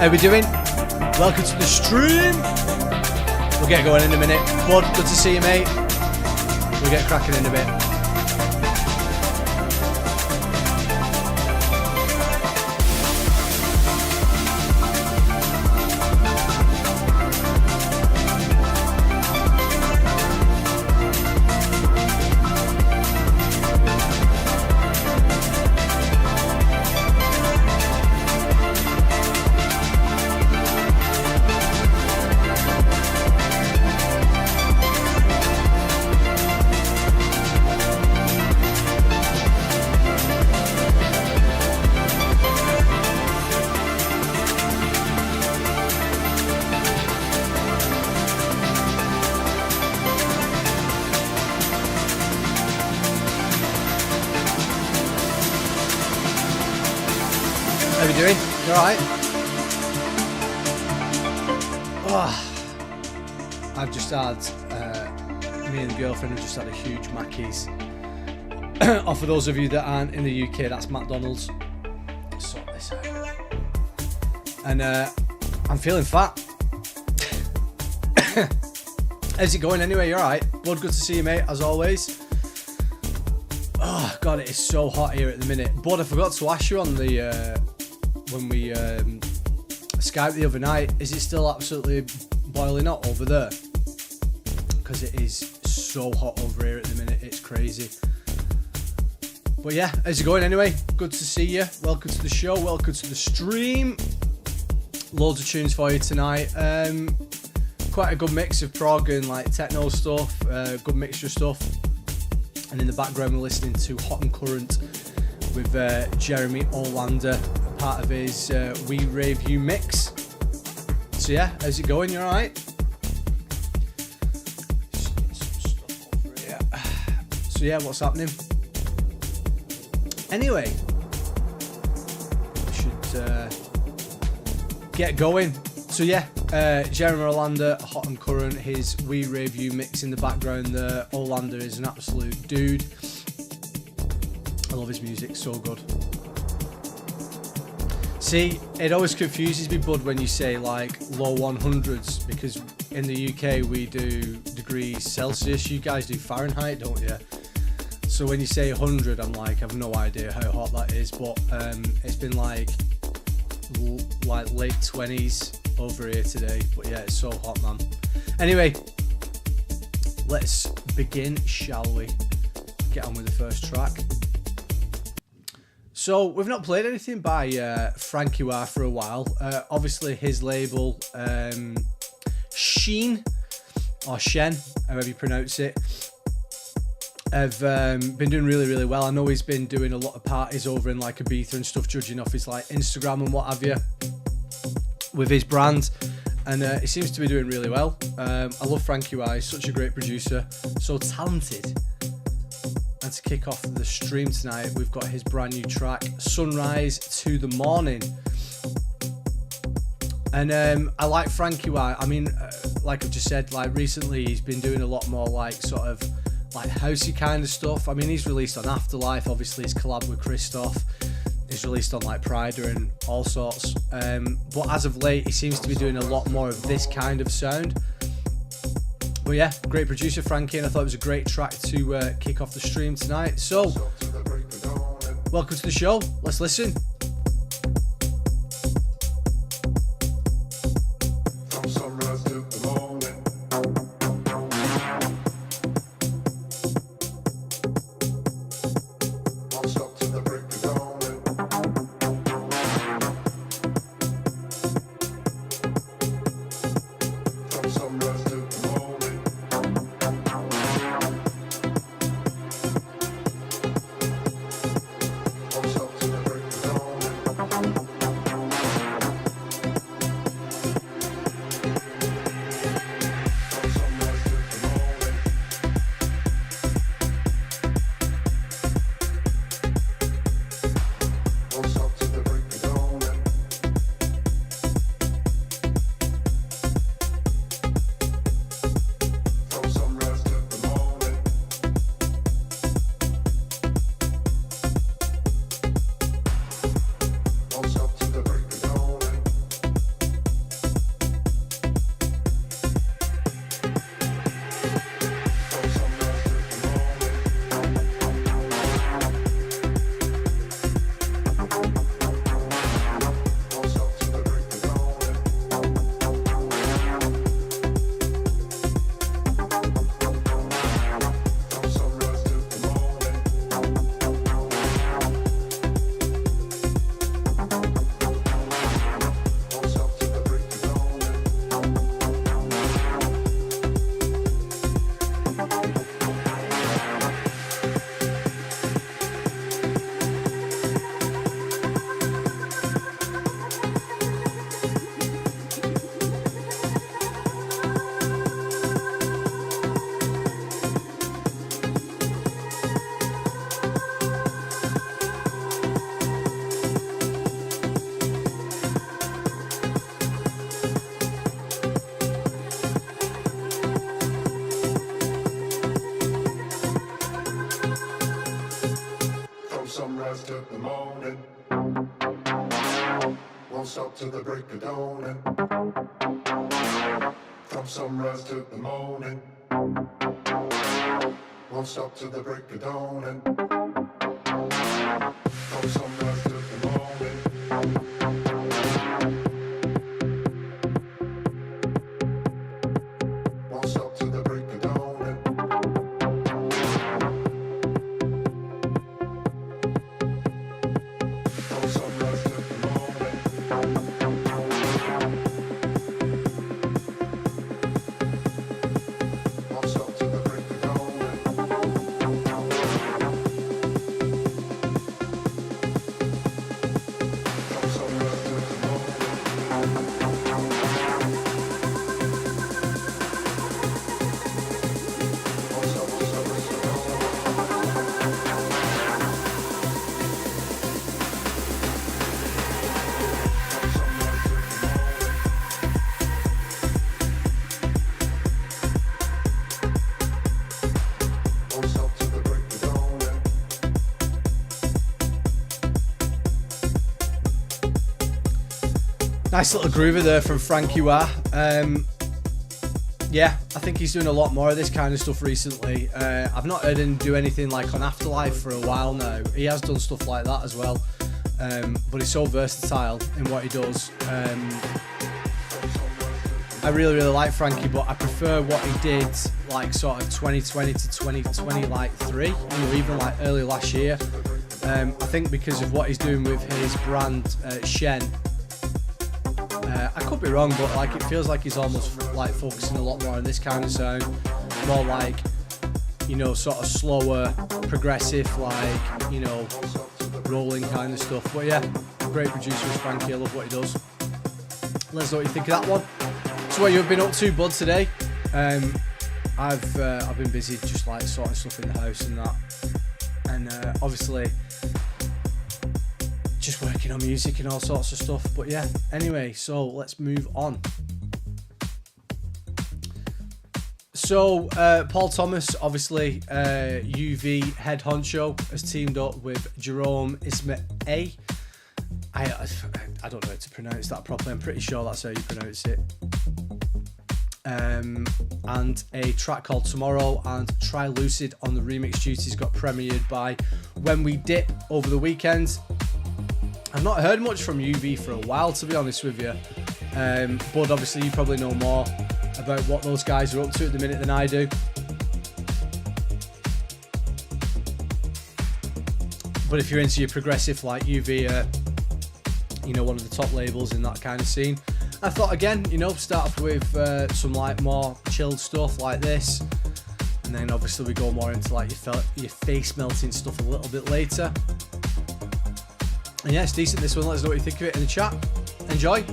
How we doing? Welcome to the stream. We'll get going in a minute. Bud, good to see you, mate. We'll get cracking in a bit. How you doing? You alright? Oh, I've just had, me and the girlfriend have just had a huge Mackey's. Oh, for those of you that aren't in the UK, that's McDonald's. Sort this out. And I'm feeling fat. How's it going anyway? You alright? Bud, good to see you, mate, as always. Oh, God, it is so hot here at the minute. Bud, I forgot to ask you on the... when we Skyped the other night, is it still absolutely boiling hot over there? Because it is so hot over here at the minute, it's crazy. But yeah, how's it going anyway? Good to see you. Welcome to the show, welcome to the stream. Loads of tunes for you tonight. Quite a good mix of prog and like techno stuff, good mixture of stuff. And in the background we're listening to Hot and Current with Jeremy Olander, part of his We Rave You mix. So yeah, how's it going? You alright? So yeah, what's happening? Anyway, we should get going. So yeah, Jeremy Olander, Hot and Current, his We Rave You mix in the background there. Olander is an absolute dude. I love his music, so good. See, it always confuses me, Bud, when you say like low 100s, because in the UK we do degrees Celsius, you guys do Fahrenheit, don't you? So when you say 100, I'm like, I have no idea how hot that is, but it's been like late 20s over here today, but yeah, it's so hot, man. Anyway, let's begin, shall we? Get on with the first track. So we've not played anything by Frankie VORA for a while. Obviously his label Sheen, or Shen, however you pronounce it, have been doing really, really well. I know he's been doing a lot of parties over in like Ibiza and stuff, judging off his like Instagram and what have you with his brand, and he seems to be doing really well. I love Frankie VORA, he's such a great producer, so talented. And to kick off the stream tonight, we've got his brand new track, Sunrise to the Morning. And I like Frankie VORA. I mean, like I've just said, like recently he's been doing a lot more like sort of like housey kind of stuff. I mean, he's released on Afterlife, obviously his collab with Christoph. He's released on like Prida and all sorts. But as of late, he seems to be doing a lot more of this kind of sound. But yeah, great producer Frankie, and I thought it was a great track to kick off the stream tonight. So, welcome to the show. Let's listen. What's up to the break of dawn? till the break of dawn. From sunrise to the morning. Won't stop till the break of dawn. From sunrise to the morning. Won't stop till the break of dawn. From sunrise to the morning. Won't stop till the break of dawn. From sunrise to the morning. Won't stop till the break of dawn. Won't stop till the break of dawn. Nice little groover there from Frankie Wah. Yeah, I think he's doing a lot more of this kind of stuff recently. I've not heard him do anything like on Afterlife for a while now. He has done stuff like that as well, but he's so versatile in what he does. I really like Frankie, but I prefer what he did like sort of 2020 to 2020 like 3, you know, even like early last year. I think because of what he's doing with his brand Shen. I could be wrong, but like it feels like he's almost like focusing a lot more on this kind of sound, more like, you know, sort of slower, progressive, like, you know, rolling kind of stuff. But yeah, great producer is Frankie. I love what he does. Let us know what you think of that one. So what you've been up to, bud, today? I've been busy just like sorting stuff in the house and that, and obviously just working on music and all sorts of stuff. But yeah, anyway, so let's move on. So Paul Thomas, obviously UV head honcho, has teamed up with Jerome Isma-A. I don't know how to pronounce that properly. I'm pretty sure that's how you pronounce it. And a track called Tomorrow and Try Lucid on the remix duties got premiered by When We Dip over the weekend. I've not heard much from UV for a while, to be honest with you. But obviously you probably know more about what those guys are up to at the minute than I do. But if you're into your progressive like UV, you know, one of the top labels in that kind of scene, I thought again, you know, start off with some like more chilled stuff like this, and then obviously we go more into like your face melting stuff a little bit later. And yeah, it's decent, this one. Let us know what you think of it in the chat. Enjoy.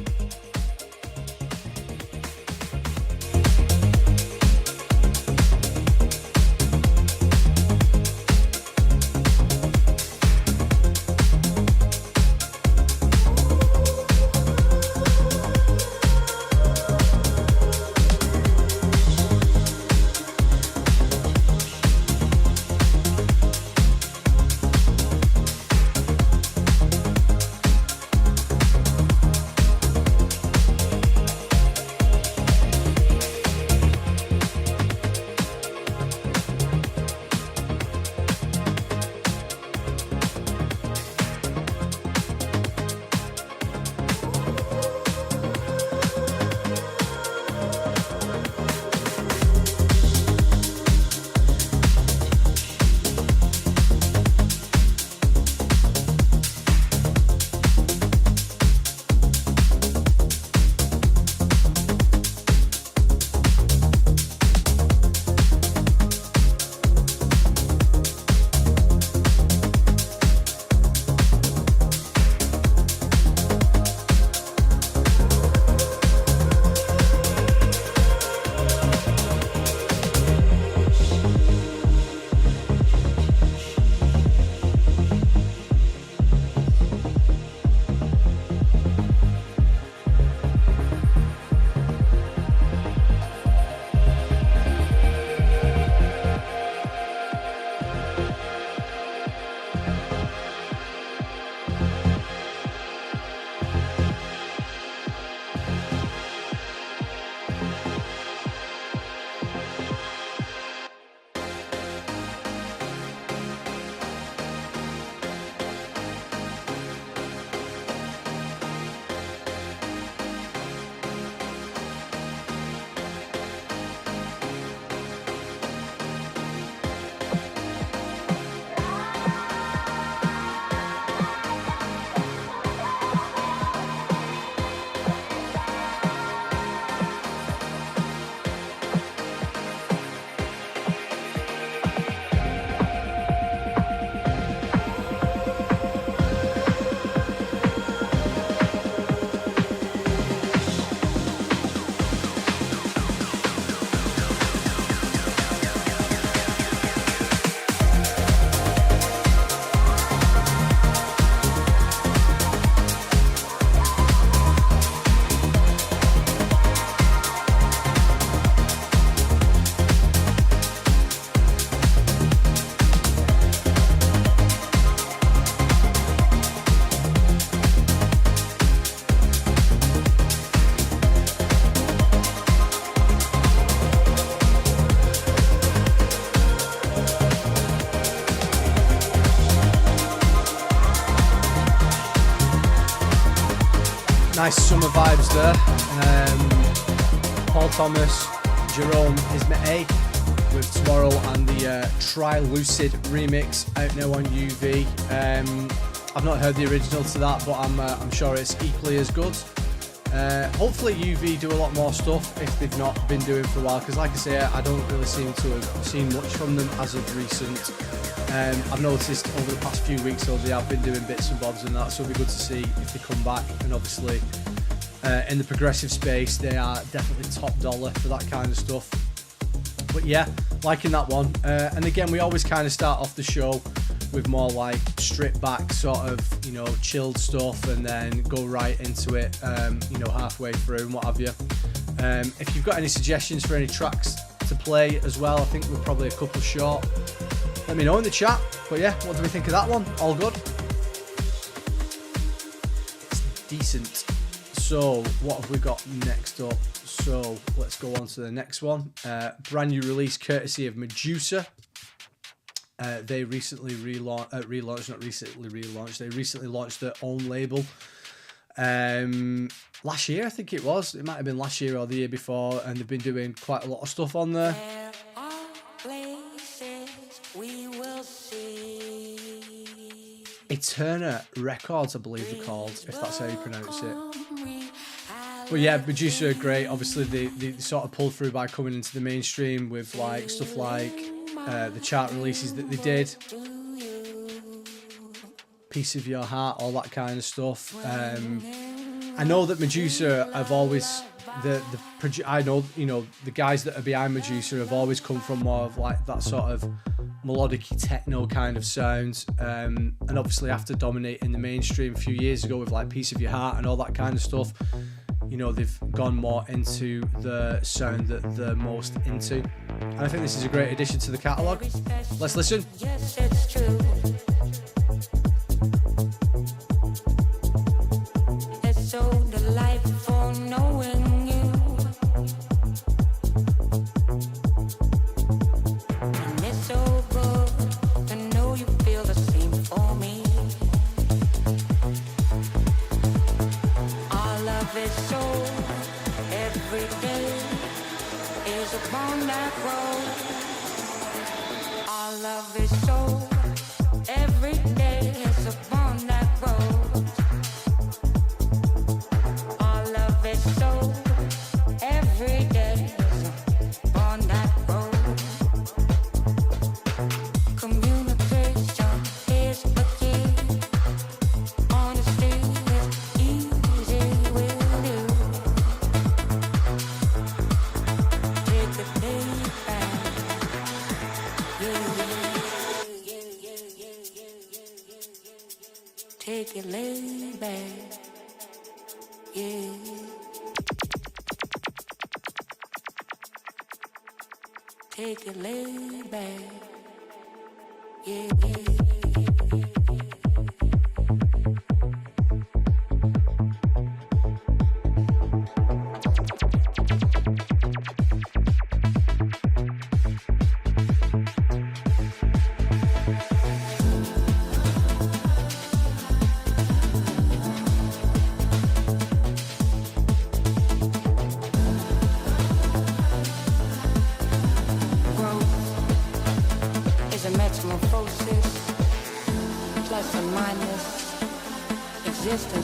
nice summer vibes there. Paul Thomas, Jerome Ismay with Tomorrow and the Try Lucid remix out now on UV. I've not heard the original to that, but I'm sure it's equally as good. Hopefully UV do a lot more stuff if they've not been doing for a while, because like I say, I don't really seem to have seen much from them as of recent. I've noticed over the past few weeks though they have been doing bits and bobs and that, so it'll be good to see if they come back. And obviously in the progressive space they are definitely top dollar for that kind of stuff. But yeah, liking that one. And again, we always kind of start off the show with more like stripped back sort of, you know, chilled stuff, and then go right into it, you know, halfway through and what have you. If you've got any suggestions for any tracks to play as well, I think we're probably a couple short. Let me know in the chat. But yeah, what do we think of that one? All good? It's decent. So what have we got next up? So let's go on to the next one. Brand new release courtesy of Medusa. They recently relaunched. They recently launched their own label. Last year, I think it was. It might have been last year or the year before, and they've been doing quite a lot of stuff on there. Eterna Records, I believe they're called, if that's how you pronounce it. But yeah, Medusa are great. Obviously, they sort of pulled through by coming into the mainstream with like stuff like the chart releases that they did, Piece of Your Heart, all that kind of stuff. I know that Medusa have always I know, you know, the guys that are behind Medusa have always come from more of like that sort of melodic techno kind of sound, and obviously after dominating the mainstream a few years ago with like Piece of Your Heart and all that kind of stuff, you know, they've gone more into the sound that they're most into, and I think this is a great addition to the catalogue. Let's listen. Yes, it's true. It's so delightful knowing you, and it's so good to know you feel the same for me. Our love is so every day is upon that road. Our love is so every day is upon that road. Our love is so every day is upon that road. Communication is the key. Honesty is easy with you. Take the day back. Take it laid back, yeah. Take it laid back, yeah.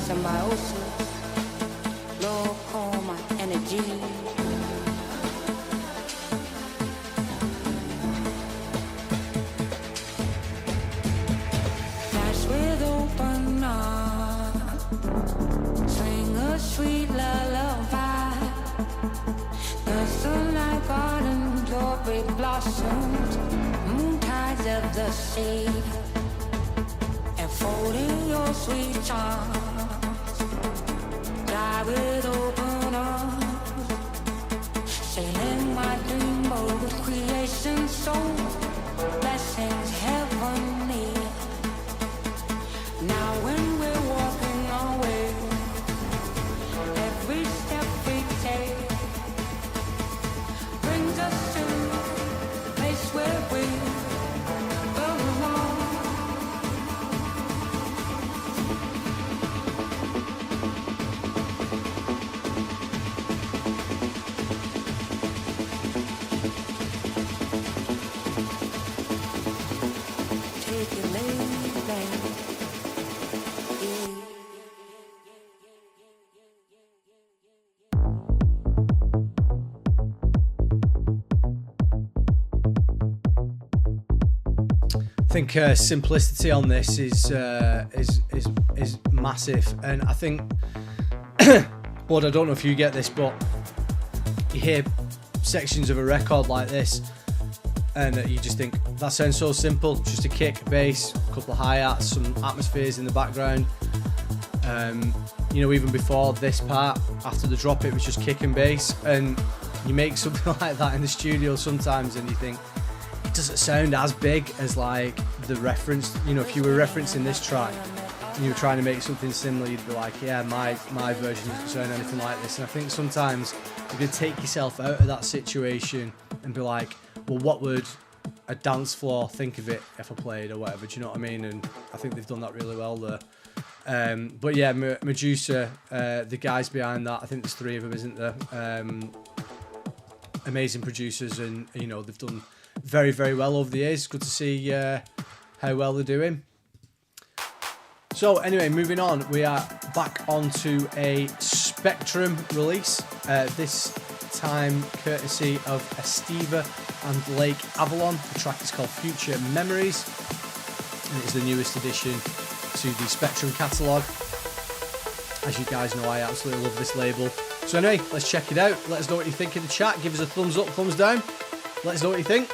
Symbiosis, low coma energy. Flash with open arms, swing a sweet lullaby. The sunlight garden, glory blossoms, moon tides of the sea, enfolding your sweet charm. With open arms, sailing my dream boat with creation soul, blessings heavenly. Now when we're walking our way, every step we take brings us to a place where we belong. think simplicity on this is massive, and I think, but I don't know if you get this, but you hear sections of a record like this, and you just think that sounds so simple. Just a kick, bass, a couple of hi-hats, some atmospheres in the background. You know, even before this part, after the drop, it was just kick and bass, and you make something like that in the studio sometimes, and you think it doesn't sound as big as like the reference. You know, if you were referencing this track and you were trying to make something similar, you'd be like, yeah, my version doesn't sound anything like this. And I think sometimes you can take yourself out of that situation and be like, well, what would a dance floor think of it if I played or whatever? Do you know what I mean? And I think they've done that really well there. But yeah, Medusa, the guys behind that, I think there's 3 of them, isn't there? Amazing producers, and you know, they've done very, very well over the years. Good to see how well they're doing. So anyway, moving on, we are back onto a Spectrum release, this time courtesy of Estiva and Lake Avalon. The track is called Future Memories, and it's the newest addition to the Spectrum catalogue. As you guys know, I absolutely love this label. So anyway, let's check it out. Let us know what you think in the chat. Give us a thumbs up, thumbs down. Let us know what you think.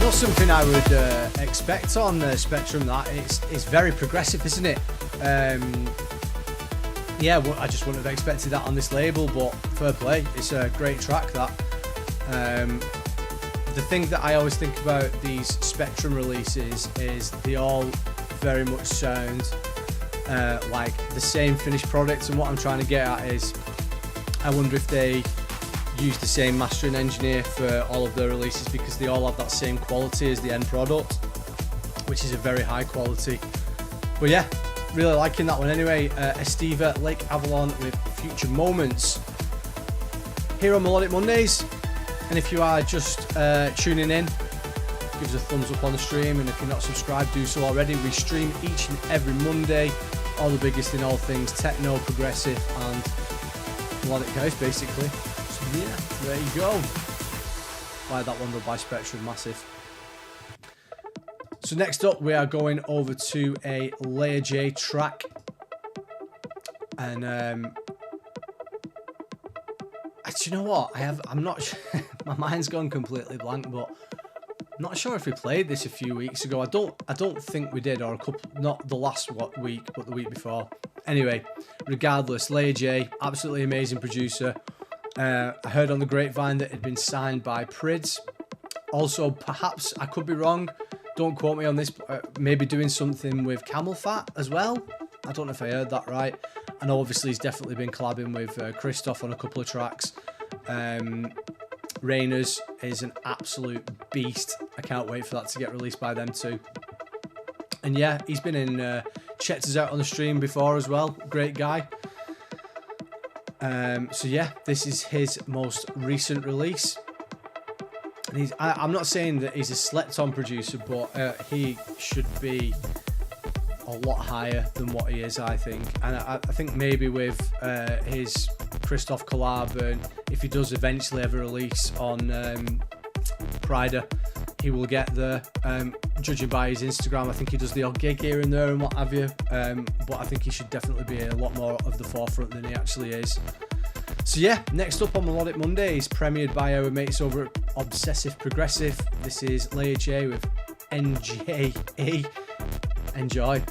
Something I would expect on Spectrum. That it's very progressive, isn't it? Yeah, well, I just wouldn't have expected that on this label, but fair play. It's a great track. That the thing that I always think about these Spectrum releases is they all very much sound like the same finished product. And what I'm trying to get at is, I wonder if they use the same mastering engineer for all of their releases, because they all have that same quality as the end product, which is a very high quality. But yeah, really liking that one anyway. Estiva, Lake Avalon with Future Moments here on Melodic Mondays. And if you are just tuning in, give us a thumbs up on the stream, and if you're not subscribed, do so already. We stream each and every Monday, all the biggest in all things techno, progressive and Melodic House basically. Yeah, there you go. Like that one though by Spectrum, massive. So next up we are going over to a Layer J track, and do you know what? I'm not my mind's gone completely blank, but I'm not sure if we played this a few weeks ago. I don't think we did, or a couple, not the last week, but the week before. Anyway, regardless, Layer J, absolutely amazing producer. I heard on the grapevine that it had been signed by Prids. Also, perhaps, I could be wrong, don't quote me on this, maybe doing something with Camel Fat as well. I don't know if I heard that right. I know obviously he's definitely been collabing with Christoph on a couple of tracks. Rainers is an absolute beast. I can't wait for that to get released by them too. And yeah, he's been in, checked us out on the stream before as well. Great guy. So yeah, this is his most recent release. And I'm not saying that he's a slept-on producer, but he should be a lot higher than what he is, I think. And I think maybe with his Christoph collab, and if he does eventually have a release on Prida, he will get there. Judging by his Instagram, I think he does the odd gig here and there and what have you. But I think he should definitely be a lot more of the forefront than he actually is. So yeah, next up on Melodic Monday is premiered by our mates over at Obsessive Progressive. This is Leia J with NJE. Enjoy.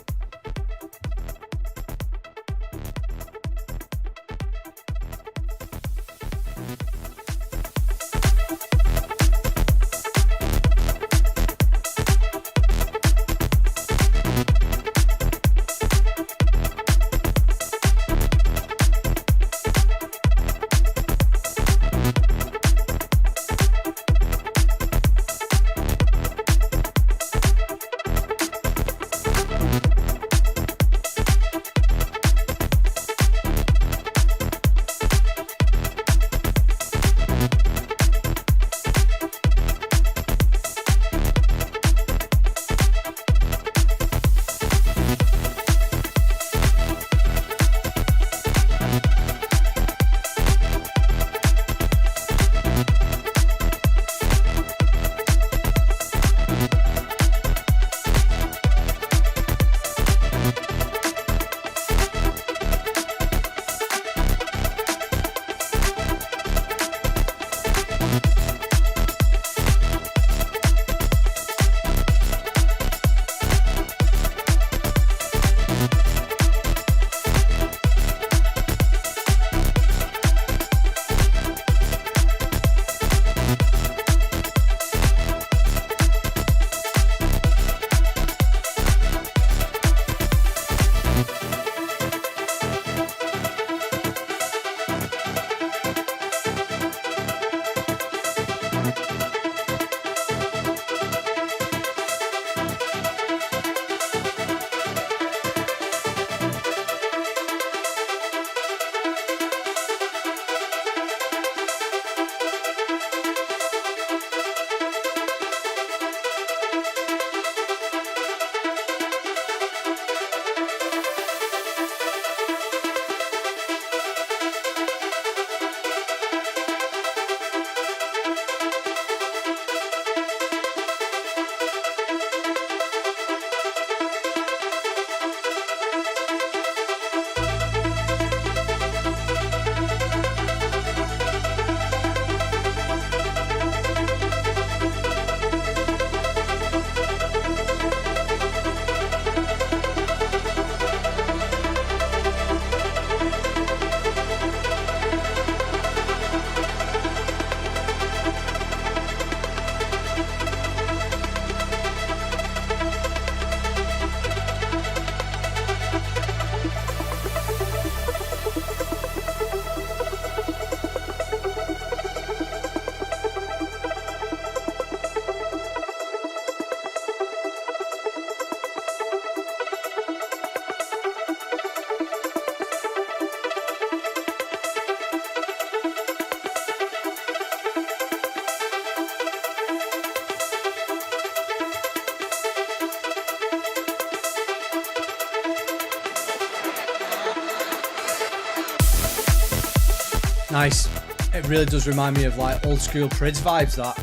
Nice. It really does remind me of like old school Prids vibes, that.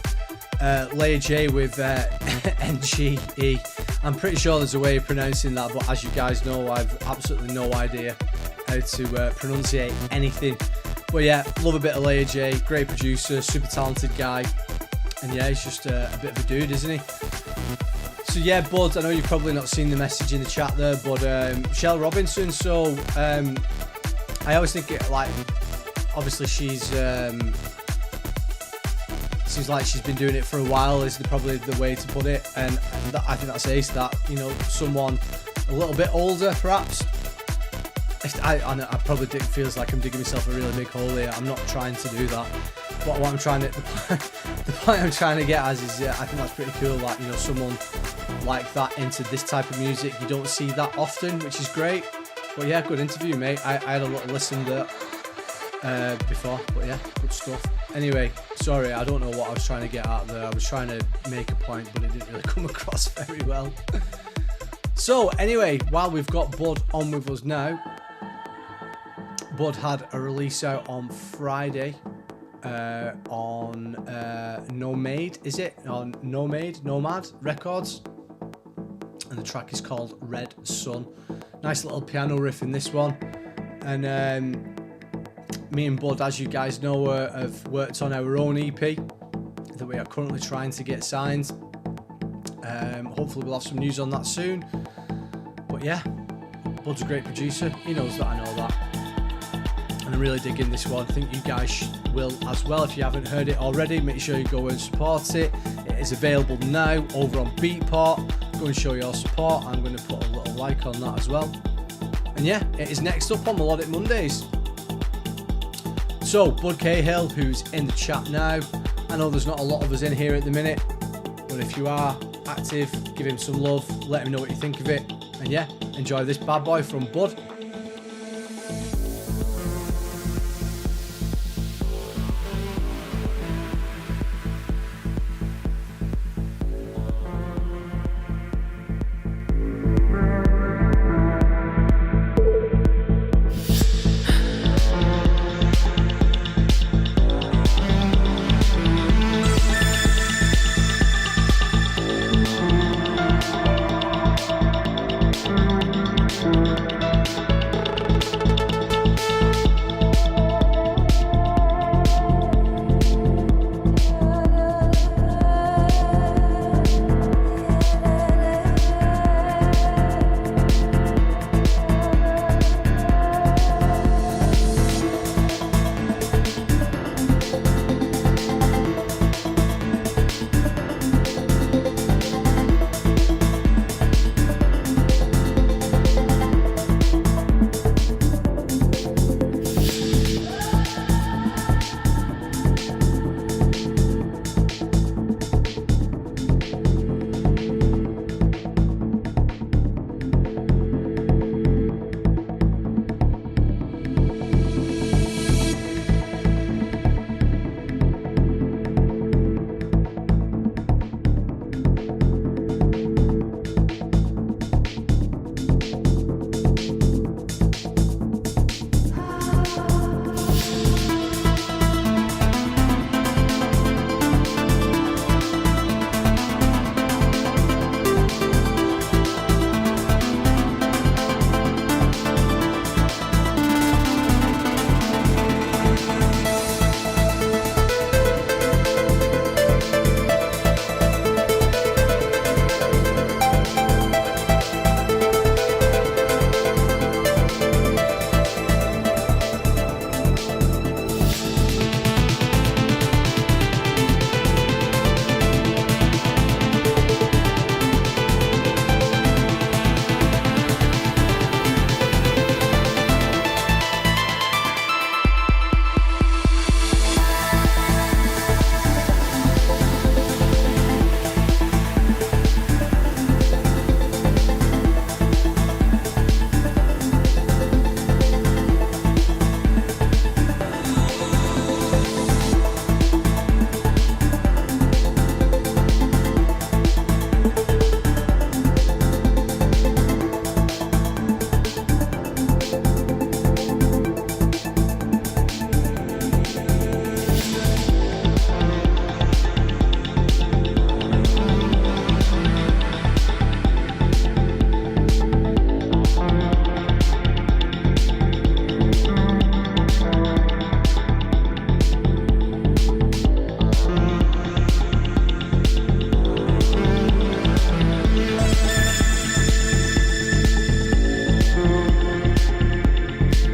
Leia J with NGE. I'm pretty sure there's a way of pronouncing that, but as you guys know, I've absolutely no idea how to pronunciate anything. But yeah, love a bit of Leia J, great producer, super talented guy. And yeah, he's just a bit of a dude, isn't he? So yeah, Bud, I know you've probably not seen the message in the chat there, but Shell Robinson, so I always think it, like, obviously she's seems like she's been doing it for a while is probably the way to put it, and I think that's ace, that, you know, someone a little bit older perhaps I probably feels like I'm digging myself a really big hole here. I'm not trying to do that. What I'm trying to, the point I'm trying to get at is, I think that's pretty cool. That, you know, someone like that into this type of music, you don't see that often, which is great. But yeah, good interview, mate. I had a little listen there before, but yeah, good stuff. Anyway, sorry, I don't know what I was trying to get at there. I was trying to make a point, but it didn't really come across very well. So anyway, while we've got Bud on with us now, Bud had a release out on Friday on Nomad, is it? On Nomad Records. And the track is called Red Sun. Nice little piano riff in this one. And me and Bud, as you guys know, have worked on our own EP that we are currently trying to get signed. Hopefully we'll have some news on that soon. But yeah, Bud's a great producer. He knows that, I know that. And I'm really digging this one. I think you guys will as well. If you haven't heard it already, make sure you go and support it. It is available now over on Beatport. Go and show your support. I'm going to put a little like on that as well. And yeah, it is next up on Melodic Mondays. So, Bud Cahill, who's in the chat now. I know there's not a lot of us in here at the minute, but if you are active, give him some love, let him know what you think of it. And yeah, enjoy this bad boy from Bud.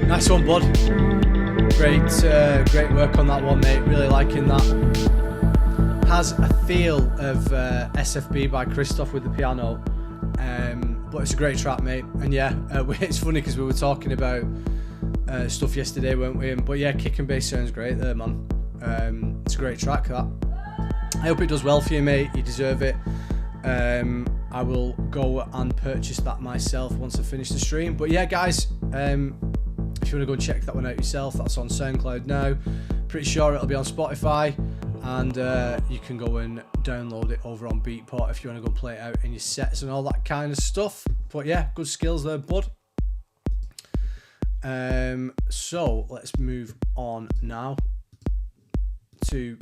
Nice one, Bud. Great work on that one, mate. Really liking that. Has a feel of SFB by Christoph with the piano. But it's a great track, mate. And yeah, it's funny because we were talking about stuff yesterday, weren't we? But yeah, kick and bass sounds great there, man. It's a great track, that. I hope it does well for you, mate. You deserve it. I will go and purchase that myself once I finish the stream. But yeah, guys, if you want to go and check that one out yourself, that's on SoundCloud now. Pretty sure it'll be on Spotify, and you can go and download it over on Beatport if you want to go and play it out in your sets and all that kind of stuff. But yeah, good skills there, bud. So let's move on now to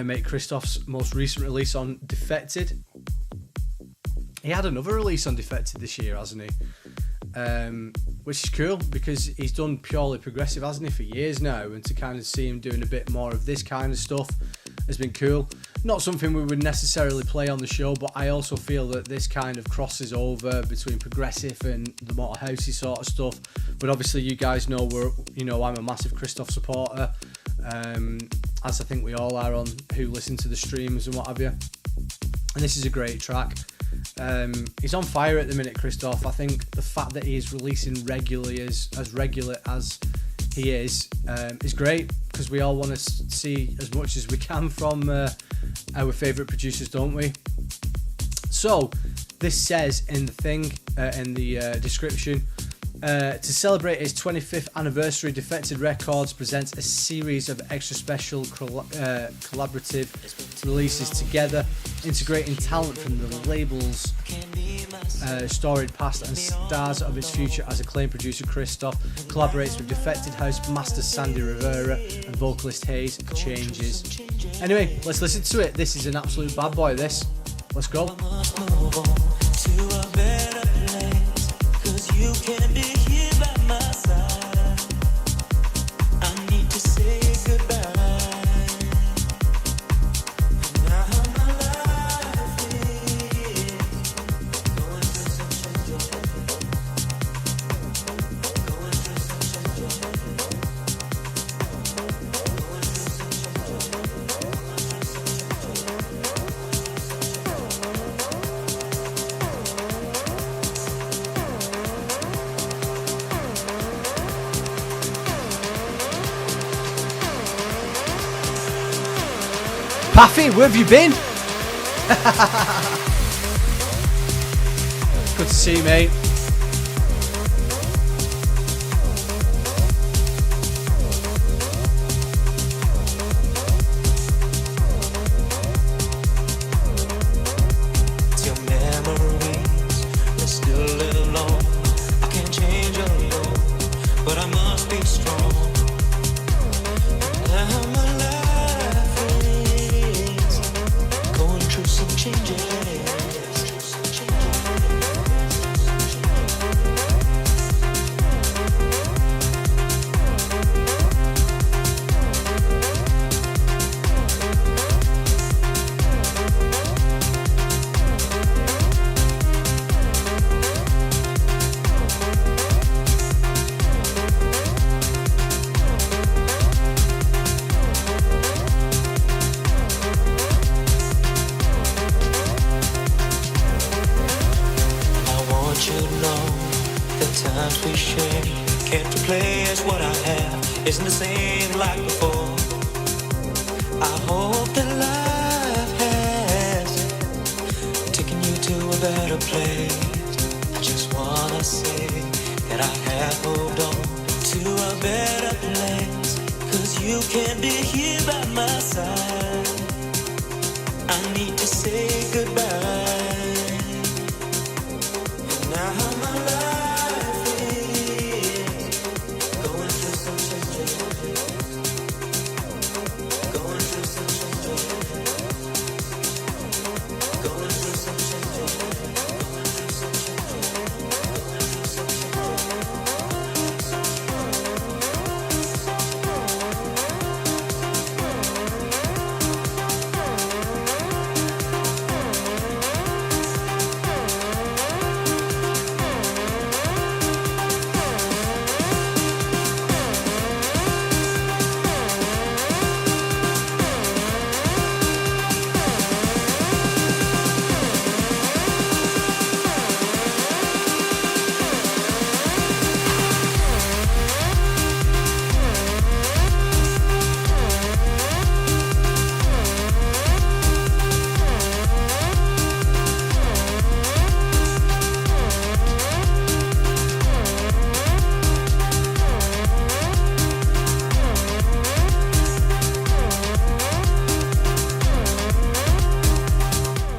mate Christoph's most recent release on Defected. He had another release on Defected this year, hasn't he? Which is cool because he's done purely progressive, hasn't he, for years now, and to kind of see him doing a bit more of this kind of stuff has been cool. Not something we would necessarily play on the show, but I also feel that this kind of crosses over between progressive and the more housey sort of stuff. But obviously you guys know I'm a massive Christoph supporter, as I think we all are on who listen to the streams and what have you. And this is a great track. He's on fire at the minute, Christoph. I think the fact that he is releasing regularly as regular as he is great, because we all want to see as much as we can from our favourite producers, don't we? So this says in the thing, in the description, to celebrate its 25th anniversary, Defected Records presents a series of extra special collaborative releases together, integrating talent from the label's storied past and stars of its future. As acclaimed producer Christoph collaborates with Defected House master Sandy Rivera and vocalist Hayes Changes. Anyway, let's listen to it. This is an absolute bad boy, this. Let's go. You can be here by my side. I need to say goodbye. Now my life is going through some changes. Going through some changes. Paffy, where have you been? Good to see you, mate. Your memories, they're still a little long. I can't change your love, but I must be strong. Now my life is going through some changes. We share can't replace what I have. Isn't the same like before. I hope that life has taken you to a better place. I just wanna say that I have moved on to a better place. 'Cause you can be here by my side. I need to say goodbye. And now my life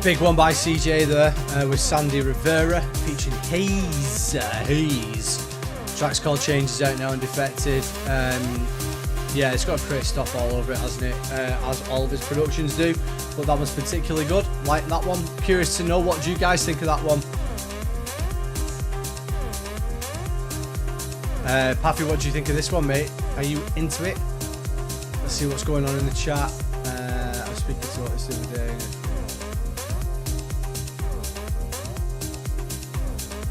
Big one by CJ there with Sandy Rivera featuring Haze. Track's called Changes, out now and Defected. Yeah, it's got Chris stuff all over it, hasn't it? As all of his productions do. But that was particularly good. Like that one. Curious to know, what do you guys think of that one? Paffy, what do you think of this one, mate? Are you into it? Let's see what's going on in the chat. I was speaking to Otis the other day.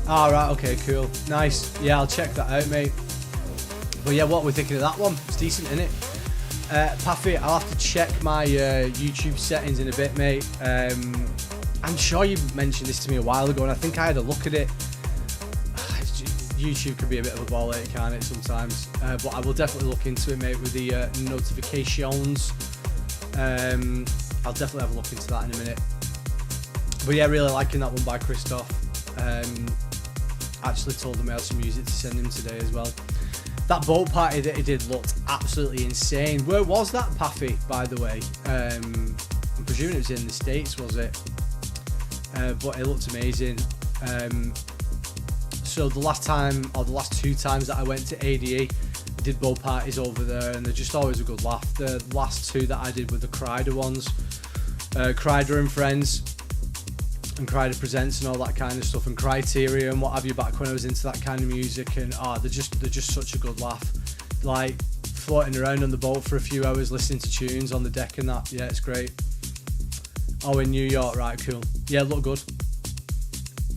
Right, okay, cool. Nice. Yeah, I'll check that out, mate. But yeah, what we're thinking of that one? It's decent, isn't it? Paffy, I'll have to check my YouTube settings in a bit, mate. I'm sure you mentioned this to me a while ago, and I think I had a look at it. YouTube can be a bit of a ball ache, can't it, sometimes? But I will definitely look into it, mate, with the notifications. I'll definitely have a look into that in a minute. But yeah, really liking that one by Christoph. Actually told him I had some music to send him today as well. That boat party that he did looked absolutely insane. Where was that, Paffy, by the way? I'm presuming it was in the States, was it? But it looked amazing. So the last time, or the last 2 times that I went to ADE, I did boat parties over there, and they're just always a good laugh. The last 2 that I did were the Crider ones. Crider and Friends, and Crider Presents and all that kind of stuff, and Criteria and what have you, back when I was into that kind of music. And they're just such a good laugh. Like floating around on the boat for a few hours listening to tunes on the deck and that. Yeah, it's great. Oh, in New York, right, cool. Yeah, look good.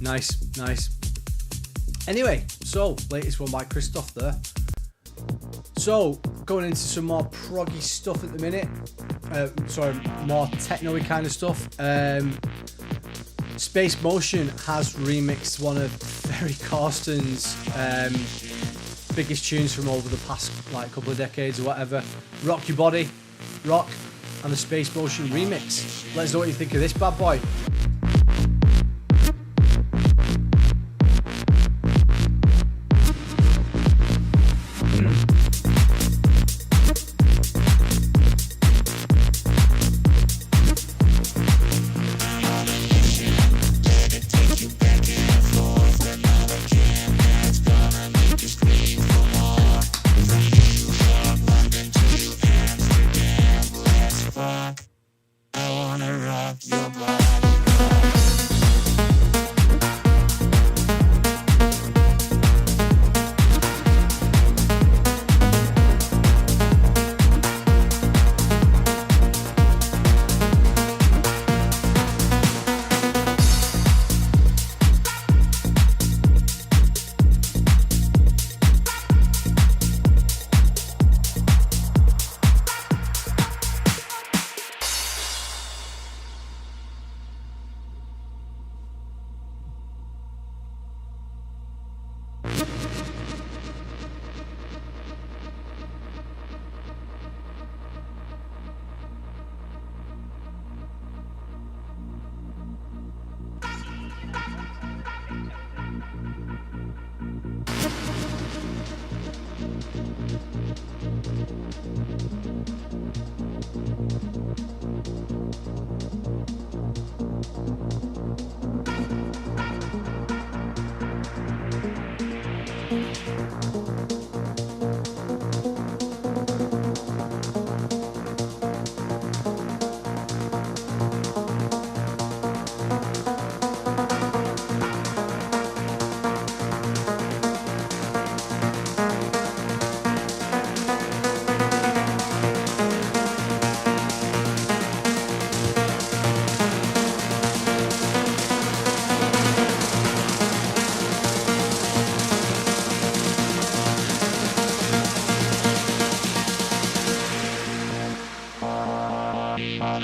Nice. Anyway, so latest one by Christoph there. So going into some more proggy stuff at the minute. More techno-y kind of stuff. Space Motion has remixed one of Ferry Corsten's biggest tunes from over the past couple of decades or whatever. Rock Your Body, Rock, and the Space Motion remix. Let us know what you think of this bad boy.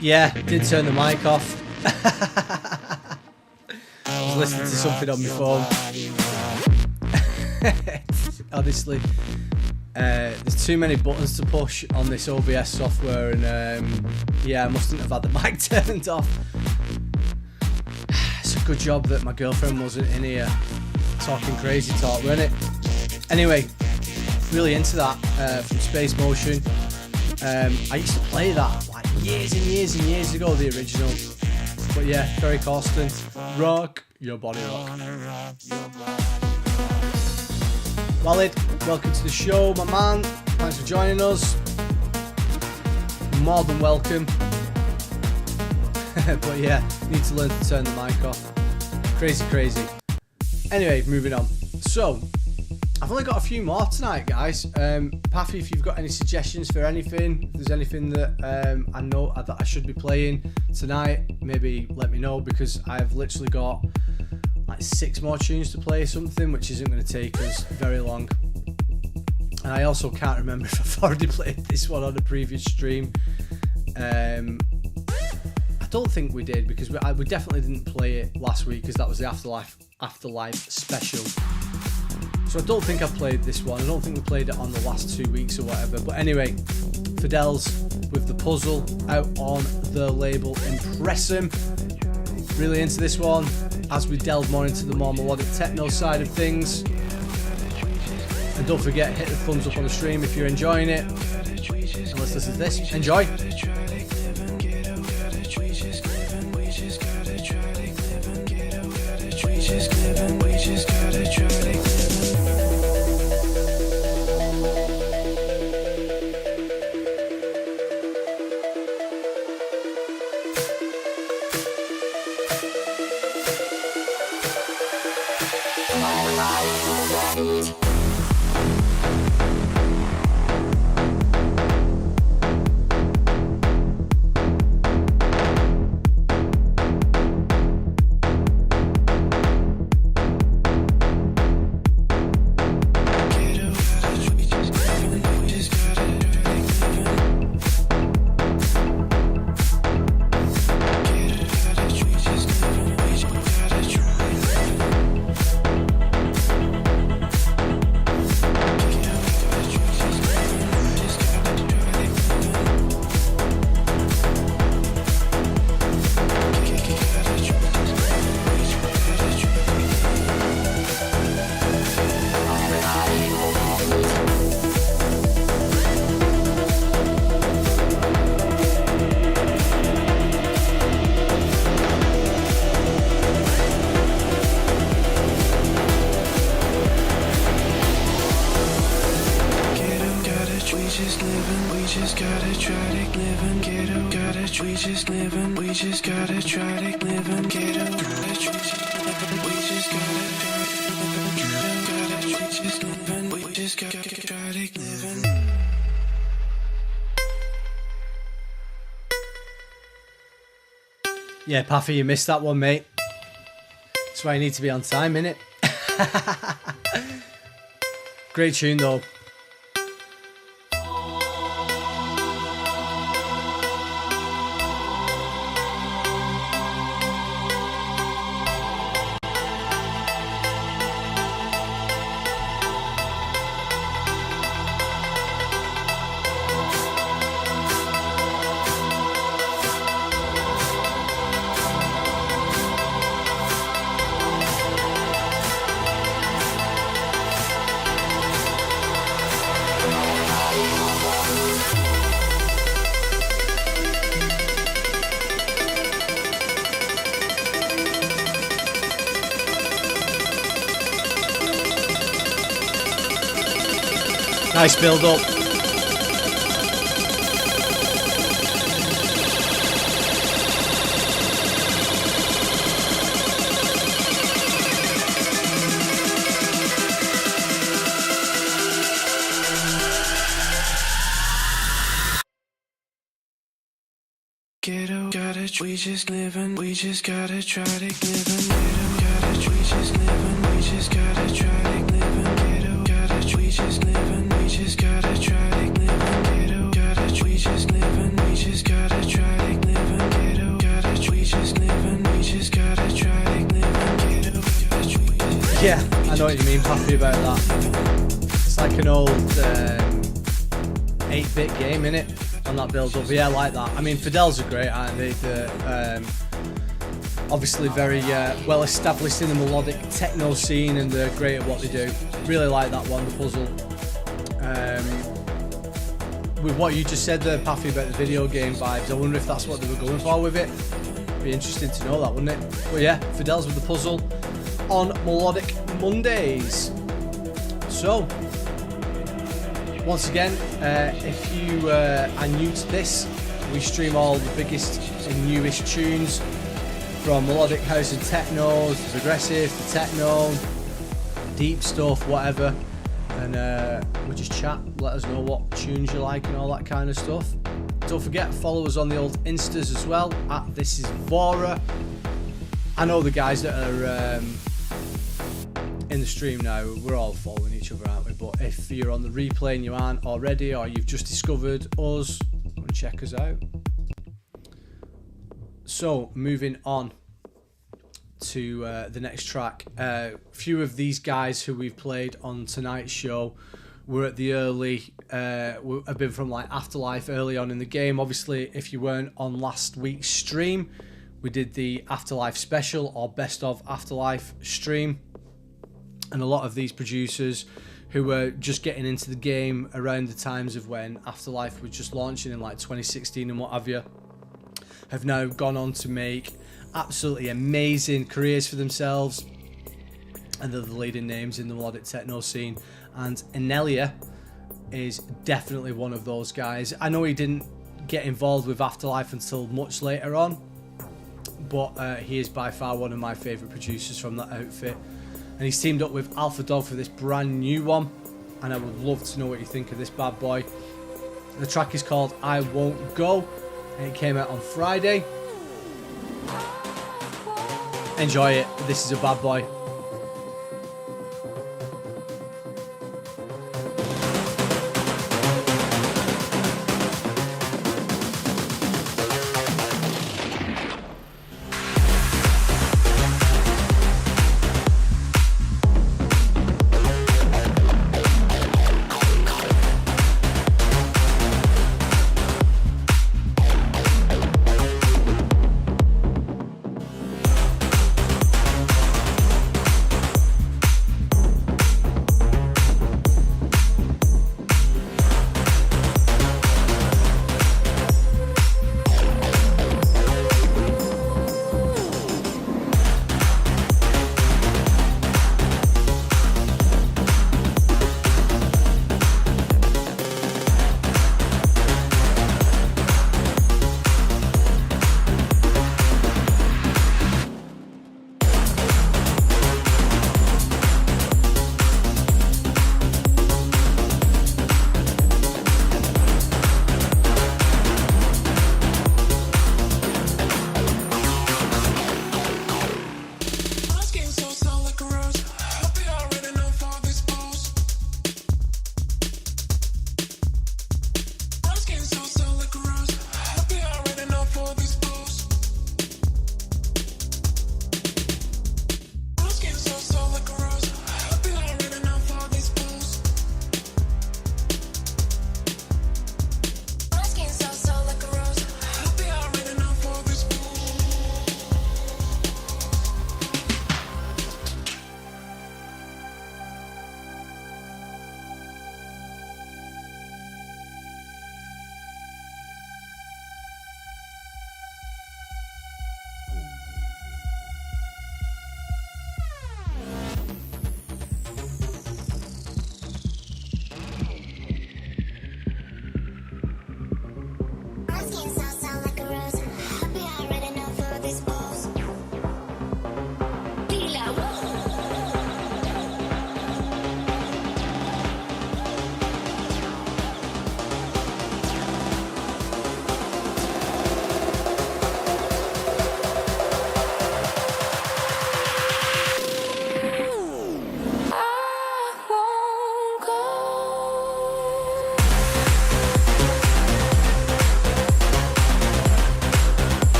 Yeah, did turn the mic off. I was listening to something on my phone. Honestly, there's too many buttons to push on this OBS software, and yeah, I mustn't have had the mic turned off. It's a good job that my girlfriend wasn't in here talking crazy talk, wasn't it? Anyway, really into that from Space Motion. I used to play that like years and years and years ago, the original. But yeah, very constant. Rock your body rock. Walid, welcome to the show, my man. Thanks for joining us. More than welcome. But yeah, need to learn to turn the mic off. Crazy. Anyway, moving on. So, I've only got a few more tonight, guys. Paffy, if you've got any suggestions for anything, if there's anything that I know that I should be playing tonight, maybe let me know, because I've literally got like 6 more tunes to play, something which isn't going to take us very long. And I also can't remember if I've already played this one on a previous stream. I don't think we did, because we definitely didn't play it last week, because that was the Afterlife special. So I don't think I've played this one. I don't think we played it on the last 2 weeks or whatever. But anyway, Fidel's with The Puzzle out on the label Impressum. Really into this one as we delve more into the more melodic techno side of things. And don't forget, hit the thumbs up on the stream if you're enjoying it. And let's listen to this. Enjoy. Yeah, Paffy, you missed that one, mate. That's why you need to be on time, innit? Great tune, though. Nice build up. We just living, we just gotta try to live in we just living, we just gotta try to live in we just living, we just gotta try to live in we just living, we just gotta try to live in we just living, we just gotta try to live in Yeah, I know what you mean, Paffy, about that. It's like an old 8-bit game, innit? On that build up, yeah, I like that. I mean, Fidel's are great, aren't they? They're obviously very well established in the melodic techno scene, and they're great at what they do. Really like that one, The Puzzle. With what you just said there, Paffy, about the video game vibes, I wonder if that's what they were going for with it. be interesting to know that, wouldn't it? But yeah, Fidel's with the puzzle on Melodic Mondays. So, once again, if you are new to this, we stream all the biggest and newest tunes from Melodic House and Techno, the progressive, the techno, deep stuff, whatever. And we just chat, let us know what tunes you like and all that kind of stuff. Don't forget, follow us on the old Instas as well, at thisisvora. I know the guys that are in the stream now, we're all following each other, aren't we? But if you're on the replay and you aren't already, or you've just discovered us, go and check us out. So, moving on to the next track. Few of these guys who we've played on tonight's show were at the early, have been from like Afterlife early on in the game. Obviously, if you weren't on last week's stream, we did the Afterlife special or best of Afterlife stream. And a lot of these producers who were just getting into the game around the times of when Afterlife was just launching in like 2016 and what have you, have now gone on to make absolutely amazing careers for themselves, and they're the leading names in the melodic techno scene. And Enelia is definitely one of those guys. I know he didn't get involved with Afterlife until much later on, but he is by far one of my favourite producers from that outfit. And he's teamed up with Alpha Dog for this brand new one, and I would love to know what you think of this bad boy. The track is called I Won't Go, and it came out on Friday. Enjoy it. This is a bad boy.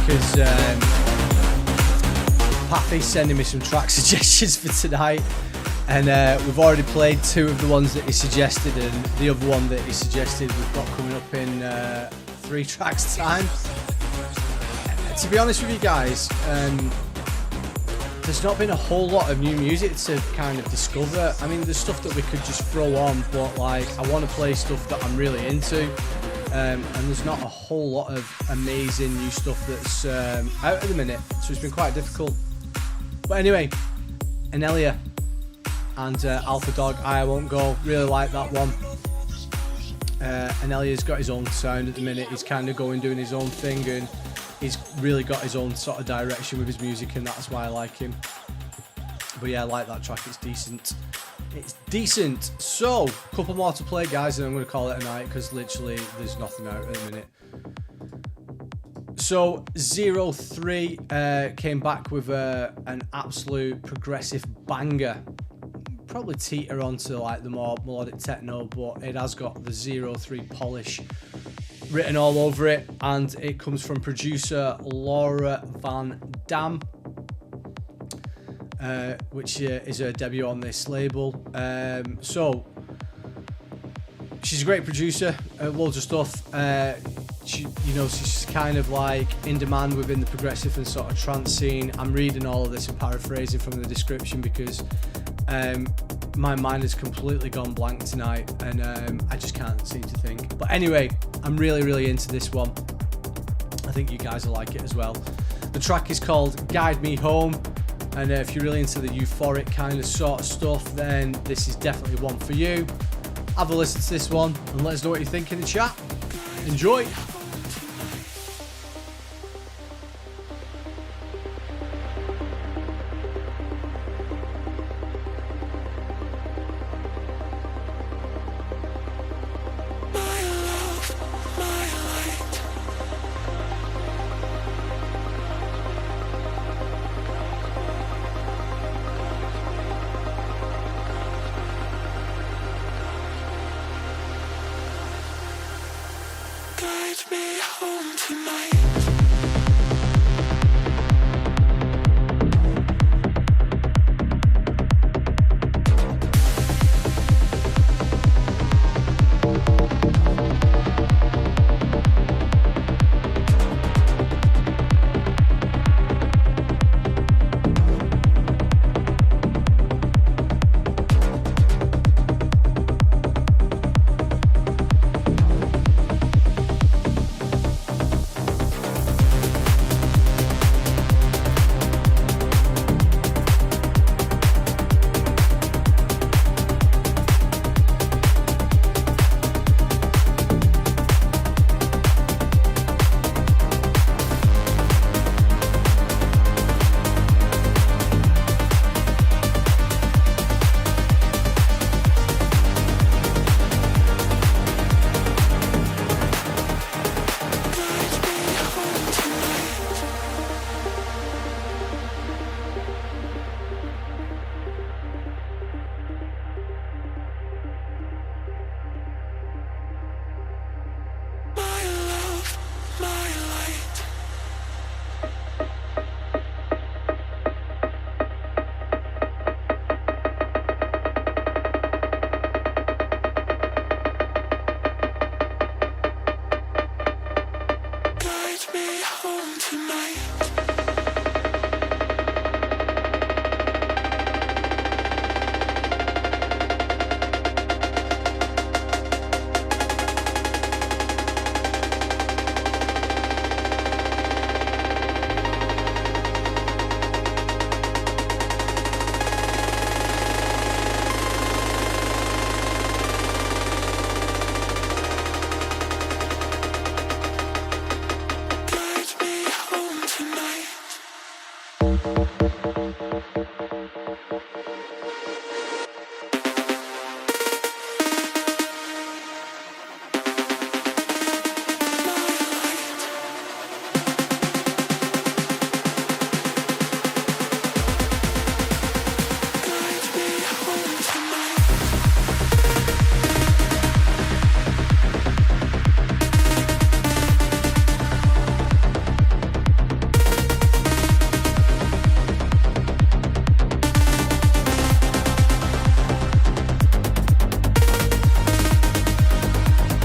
Because Pathy's sending me some track suggestions for tonight, and we've already played two of the ones that he suggested, and the other one that he suggested we've got coming up in 3 tracks time. To be honest with you guys, there's not been a whole lot of new music to kind of discover. I mean, there's stuff that we could just throw on, but like I want to play stuff that I'm really into, and there's not a whole lot of amazing new stuff that's out at the minute, so it's been quite difficult. But anyway, Anelia and Alpha Dog, I Won't Go, really like that one. Anelia's got his own sound at the minute. He's kind of doing his own thing, and he's really got his own sort of direction with his music, and that's why I like him. But yeah, I like that track. It's decent. It's decent. So, a couple more to play, guys, and I'm going to call it a night because literally there's nothing out at the minute. So, 03 came back with an absolute progressive banger. Probably teeter onto like the more melodic techno, but it has got the 03 polish written all over it, and it comes from producer Laura Van Dam, which is her debut on this label. So she's a great producer, loads of stuff. She's kind of like in demand within the progressive and sort of trance scene. I'm reading all of this and paraphrasing from the description because my mind has completely gone blank tonight, and I just can't seem to think. But anyway, I'm really, really into this one. I think you guys will like it as well. The track is called Guide Me Home, and if you're really into the euphoric kind of sort of stuff, then this is definitely one for you. Have a listen to this one and let us know what you think in the chat. Enjoy! Guide me home tonight.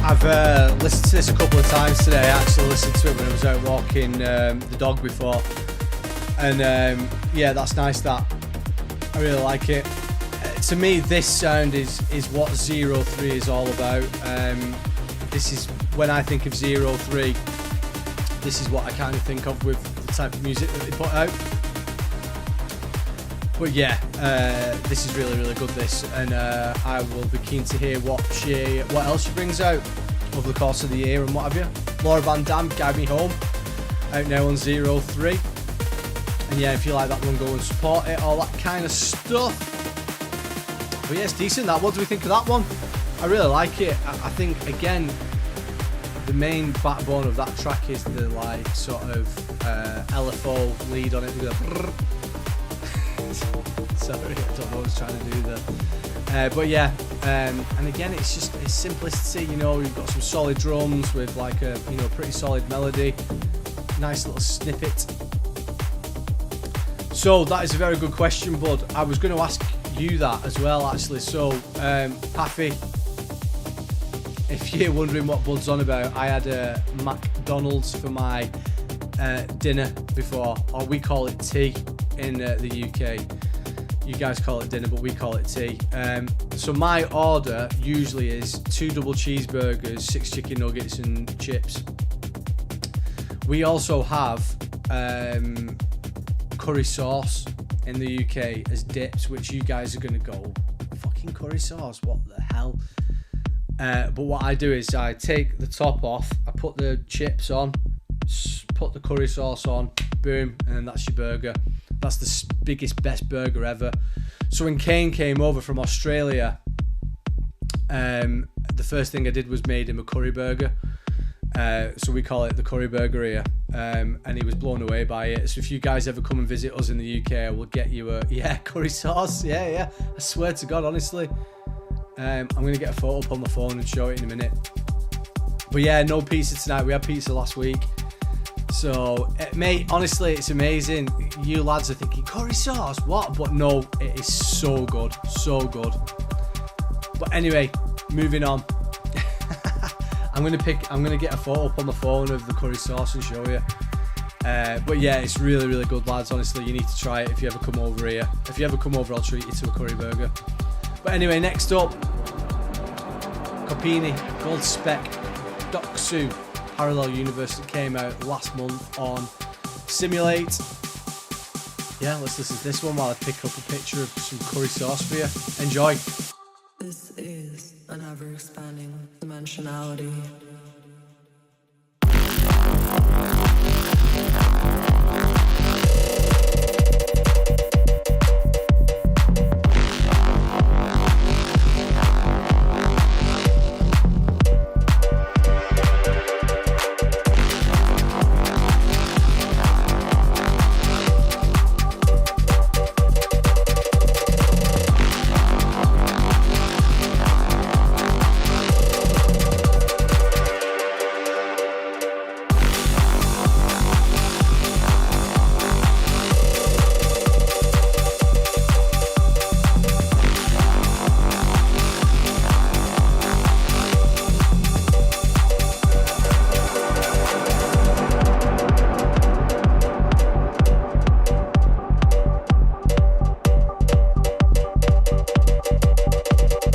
I've listened to this a couple of times today. I actually listened to it when I was out walking the dog before. And yeah, that's nice. That I really like it. To me, this sound is what 03 is all about. This is when I think of 03. This is what I kind of think of with the type of music that they put out. But yeah, this is really, really good. This, and I will be keen to hear what else she brings out over the course of the year and what have you. Laura Van Dam, Guide Me Home, out now on 03. And yeah, if you like that one, go and support it, all that kind of stuff. But yeah, it's decent. That. What do we think of that one? I really like it. I think again, the main backbone of that track is the like sort of LFO lead on it. Sorry, I don't know what I was trying to do there. But yeah, and again, it's just it's simplicity. You know, you've got some solid drums with like a pretty solid melody, nice little snippet. So that is a very good question, bud. I was going to ask you that as well, actually. So, Paffy, if you're wondering what Bud's on about, I had a McDonald's for my dinner before, or we call it tea in the UK. You guys call it dinner, but we call it tea. So my order usually is 2 double cheeseburgers, 6 chicken nuggets and chips. We also have curry sauce in the UK as dips, which you guys are going to go, fucking curry sauce, what the hell? But what I do is I take the top off, I put the chips on, put the curry sauce on, boom, and then that's your burger. That's the biggest, best burger ever. So when Kane came over from Australia, the first thing I did was made him a curry burger. So we call it the curry burger here, and he was blown away by it. So if you guys ever come and visit us in the UK, I will get you a curry sauce. Yeah. I swear to God, honestly. I'm gonna get a photo up on my phone and show it in a minute. But yeah, no pizza tonight. We had pizza last week. So mate, honestly, it's amazing. You lads are thinking curry sauce, what? But no, it is so good, so good. But anyway, moving on. I'm gonna get a photo up on the phone of the curry sauce and show you. But yeah, it's really, really good, lads. Honestly, you need to try it if you ever come over here. If you ever come over, I'll treat you to a curry burger. But anyway, next up, Copini, Gold Spec, Doksu, Parallel Universe that came out last month on Simulate. Yeah, let's listen to this one while I pick up a picture of some curry sauce for you. Enjoy. This is an ever-expanding dimensionality.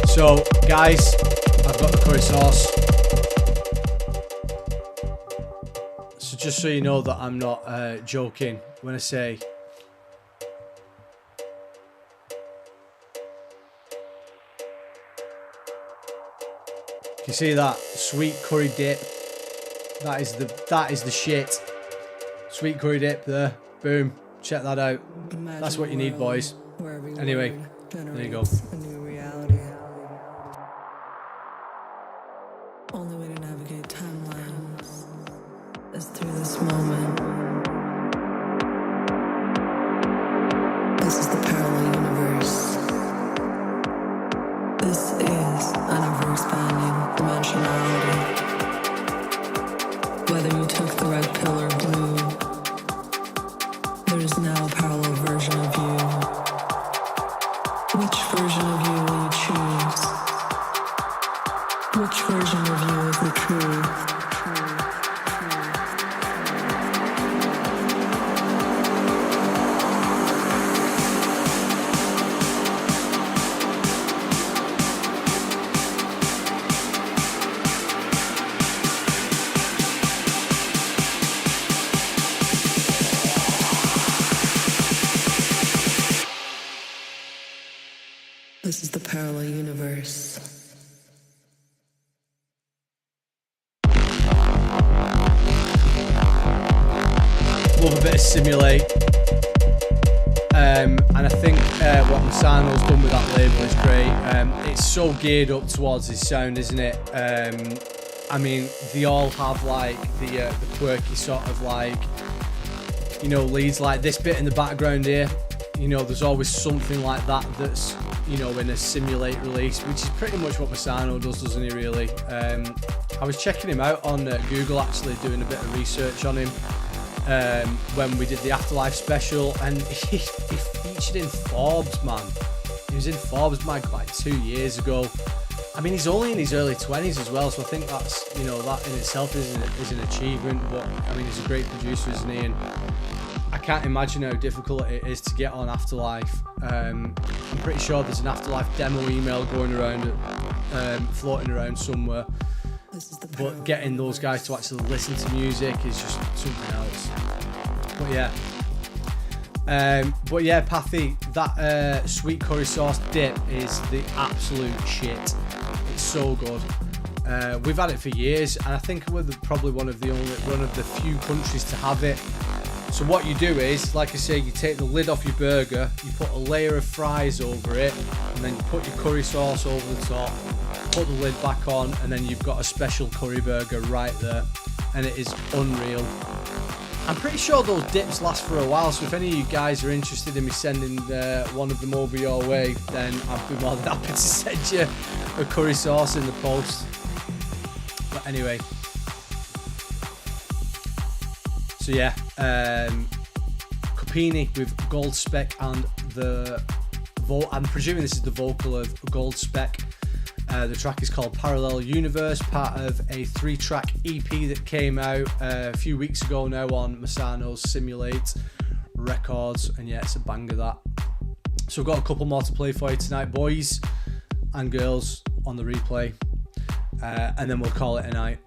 So, guys, I've got the curry sauce. So just so you know that I'm not joking when I say you see that sweet curry dip? That is the shit. Sweet curry dip there. Boom. Check that out. That's what you need, boys. Anyway, there you go. A new reality. Only way to navigate timelines is through this moment. This is the parallel universe. This is an ever-expanding dimensionality. Whether you took the red pill or blue, there is now a parallel version of you. Which version of you will you choose? Which version of you is the truth? parallel universe. Love a bit of Simulate. And I think what Masano's done with that label is great. It's so geared up towards his sound, isn't it? I mean, they all have like the quirky sort of like, you know, leads like this bit in the background here. You know, there's always something like that that's, you know, in a Simulate release, which is pretty much what Masano does, doesn't he, really? I was checking him out on Google, actually, doing a bit of research on him when we did the Afterlife special, and he featured in Forbes, man. He was in Forbes mag like 2 years ago. I mean, he's only in his early 20s as well, so I think that's, you know, that in itself is an achievement. But I mean, he's a great producer, isn't he? And I can't imagine how difficult it is to get on Afterlife. I'm pretty sure there's an Afterlife demo email going around, floating around somewhere. But getting those guys to actually listen to music is just something else. But yeah, Pathy, that sweet curry sauce dip is the absolute shit. It's so good. We've had it for years, and I think we're probably one of the few countries to have it. So what you do is, like I say, you take the lid off your burger, you put a layer of fries over it, and then you put your curry sauce over the top, put the lid back on, and then you've got a special curry burger right there, and it is unreal. I'm pretty sure those dips last for a while, so if any of you guys are interested in me sending one of them over your way, then I'd be more than happy to send you a curry sauce in the post. But anyway, so yeah, Copini with Gold Spec and I'm presuming this is the vocal of Gold Spec. The track is called Parallel Universe, part of a 3-track EP that came out a few weeks ago now on Masano's Simulate Records, and yeah, it's a banger, that. So we've got a couple more to play for you tonight, boys and girls, on the replay, and then we'll call it a night.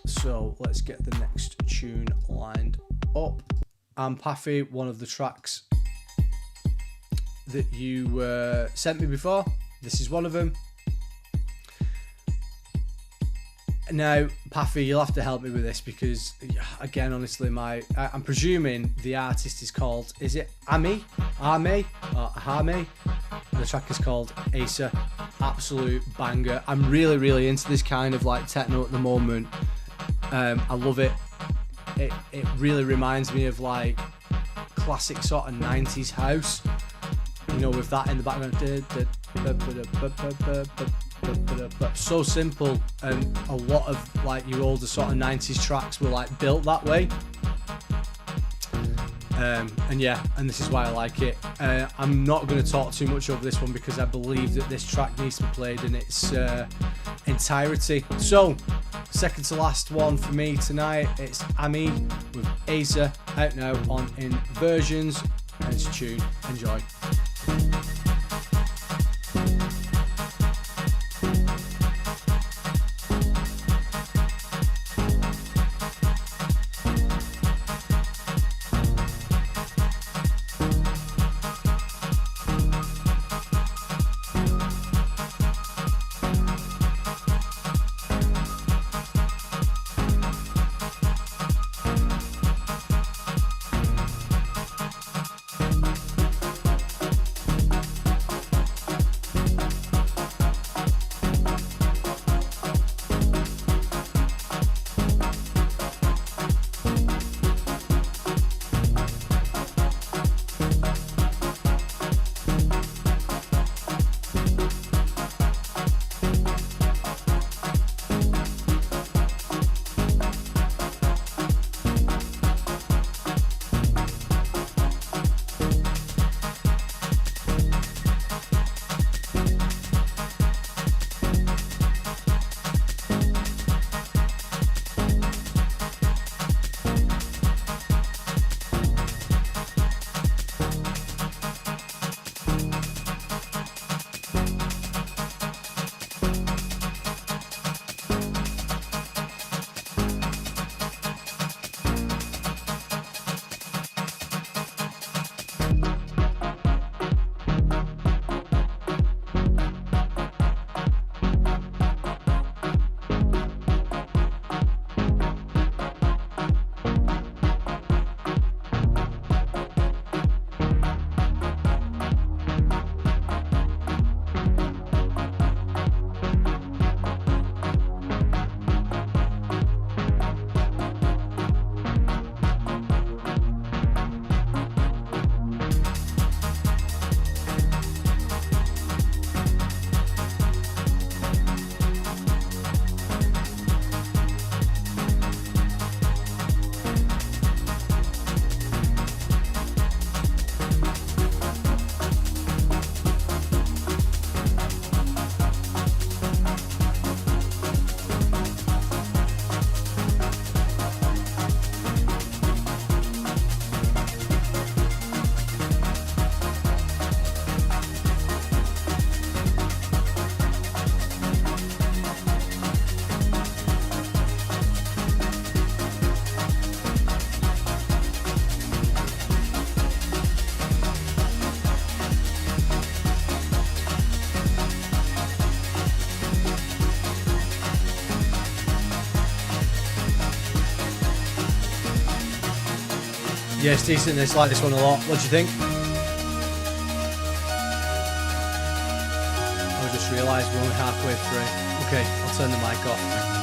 So let's get the next tune lined up. And Paffy, one of the tracks that you sent me before, this is one of them. Now, Paffy, you'll have to help me with this because, again, honestly, I'm presuming the artist is called, is it Ame? And the track is called Asa. Absolute banger. I'm really, really into this kind of like techno at the moment. I love it. It really reminds me of like classic sort of 90s house, you know, with that in the background. So simple, and a lot of like your older sort of 90s tracks were like built that way. And yeah, and this is why I like it. I'm not going to talk too much over this one because I believe that this track needs to be played in its entirety. So, second to last one for me tonight, it's Ami with Asa, out now on Inversions, and it's a tune. Enjoy. Yeah, it's decent. It's like this one a lot. What do you think? I just realised we're only halfway through. Okay, I'll turn the mic off.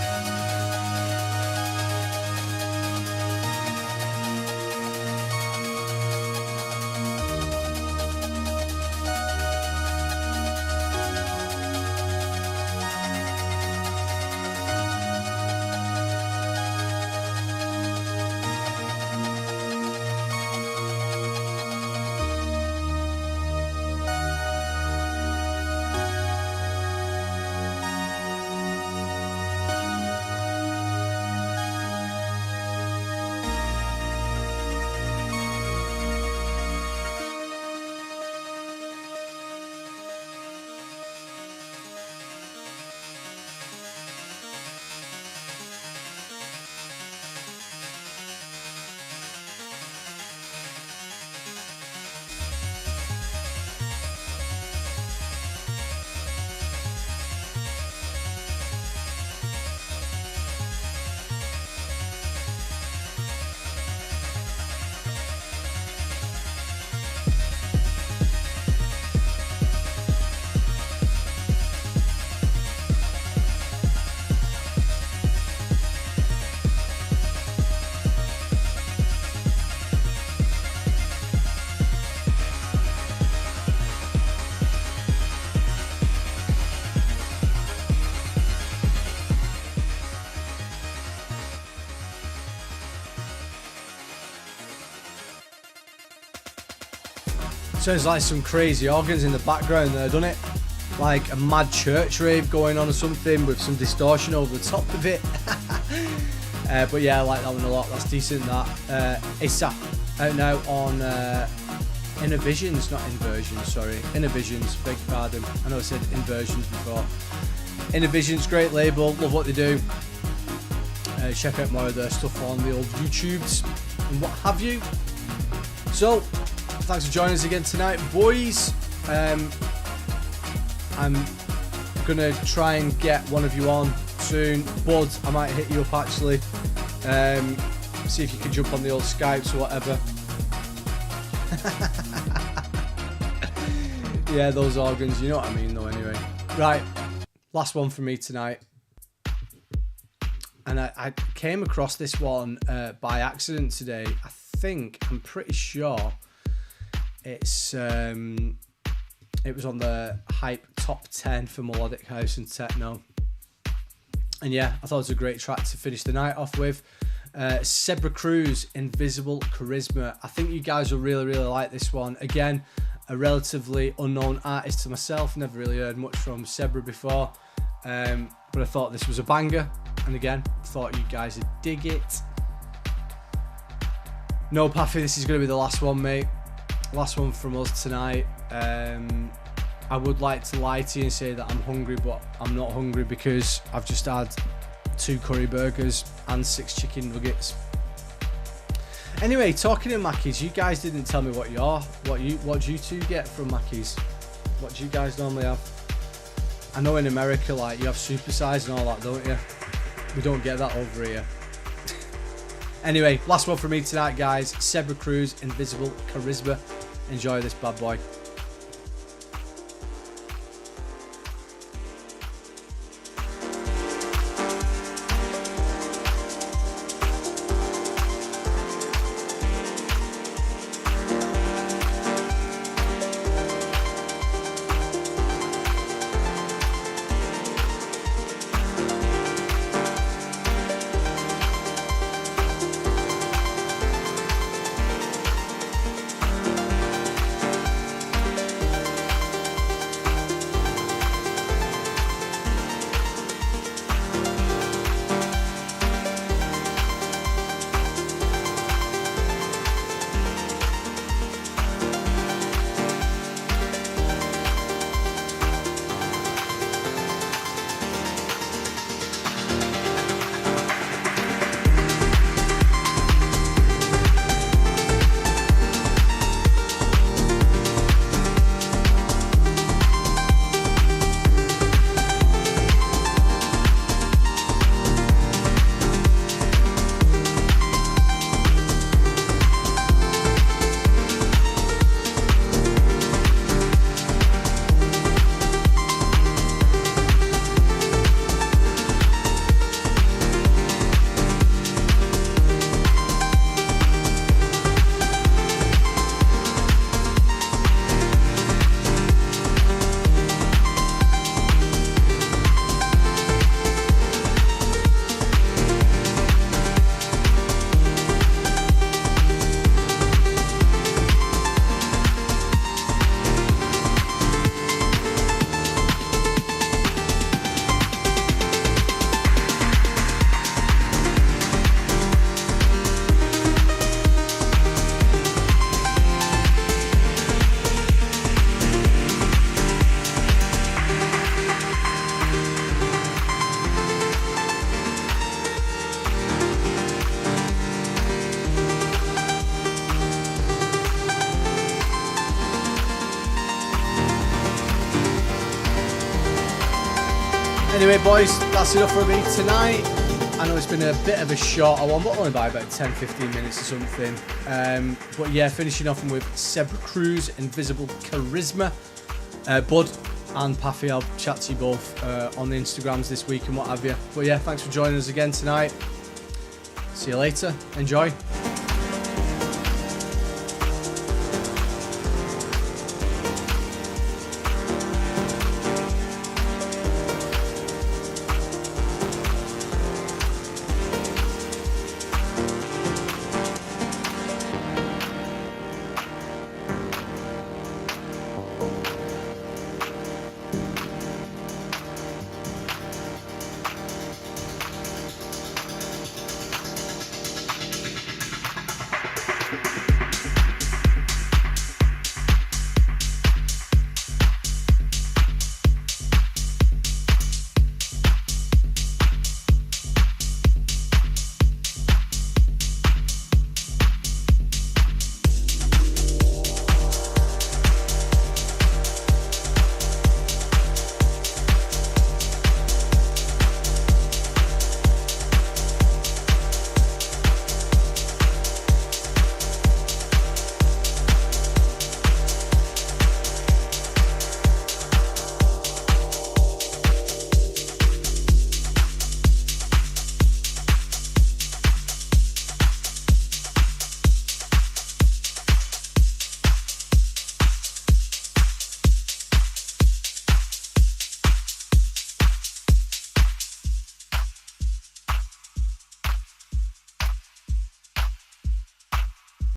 Sounds like some crazy organs in the background there, doesn't it? Like a mad church rave going on or something with some distortion over the top of it. But yeah, I like that one a lot. That's decent, that. ASAP, out now on Innovisions, not Inversions, sorry. Innovisions, beg your pardon. I know I said Inversions before. Innovisions, great label, love what they do. Check out more of their stuff on the old YouTubes and what have you. So, thanks for joining us again tonight, boys. I'm gonna try and get one of you on soon. Bud, I might hit you up actually. See if you can jump on the old Skypes or whatever. Yeah, those organs, you know what I mean though anyway. Right, last one for me tonight. And I came across this one by accident today. I'm pretty sure it was on the hype top 10 for Melodic House and Techno. And yeah, I thought it was a great track to finish the night off with. Zebra Cruz, Invisible Charisma. I think you guys will really, really like this one. Again, a relatively unknown artist to myself. Never really heard much from Zebra before. But I thought this was a banger. And again, thought you guys would dig it. No, Paffy, this is going to be the last one, mate. Last one from us tonight. I would like to lie to you and say that I'm hungry, but I'm not hungry because I've just had 2 curry burgers and 6 chicken nuggets. Anyway, talking of Mackey's, you guys didn't tell me what do you two get from Mackey's? What do you guys normally have? I know in America, like, you have supersize and all that, don't you? We don't get that over here. Anyway, last one from me tonight, guys. Zebra Cruz, Invisible Charisma. Enjoy this bad boy. Anyway, boys, that's enough for me tonight. I know it's been a bit of a shorter one, but only by about 10-15 minutes or something. But yeah, finishing off with Sebra Cruz, Invisible Charisma. Bud and Paffy, I'll chat to you both on the Instagrams this week and what have you. But yeah, thanks for joining us again tonight. See you later. Enjoy.